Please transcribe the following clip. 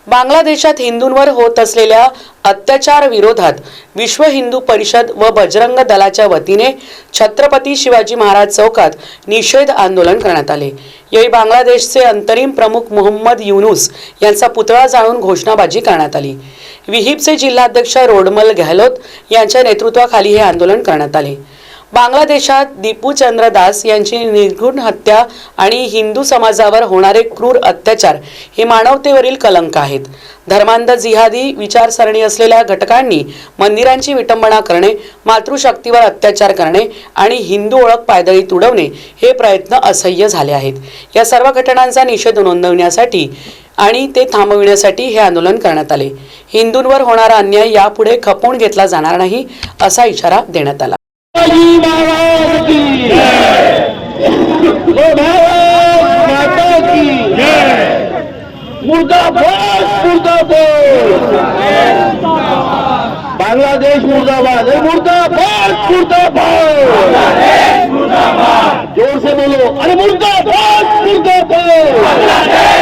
बांगलादेशात हिंदूंवर होत असलेल्या अत्याचार विरोधात विश्व हिंदू परिषद व बजरंग दलाच्या वतीने छत्रपती शिवाजी महाराज चौकात निषेध आंदोलन करण्यात आले। यावेळी बांगलादेशचे अंतरिम प्रमुख मोहम्मद युनूस यांचा पुतळा जाळून घोषणाबाजी करण्यात आली। विहिपचे जिल्हाध्यक्ष रोडमल गहलोत यांच्या नेतृत्वाखाली हे आंदोलन करण्यात आले। बांगलादेशात दीपू चंद्र दास यांची निर्घृण हत्या आणि हिंदू समाजावर होणारे क्रूर अत्याचार हे मानवतेवरील कलंक आहेत। धर्मांध जिहादी विचारसरणी असलेल्या घटकांनी मंदिरांची विटंबना करणे, मातृशक्तीवर अत्याचार करणे आणि हिंदू ओळख पायदळी तुडवणे हे प्रयत्न असह्य झाले आहेत। या सर्व घटनांचा निषेध नोंदवण्यासाठी आणि ते थांबविण्यासाठी हे आंदोलन करण्यात आले। हिंदूंवर होणारा अन्याय यापुढे खपवून घेतला जाणार नाही असा इशारा देण्यात आला। मुर्दाबाद मुर्दाबाद बांग्लादेश मुर्दाबाद मुर्दाबाद मुर्दाबाद जोर से बोलो अरे मुर्दाबाद मुर्दाबाद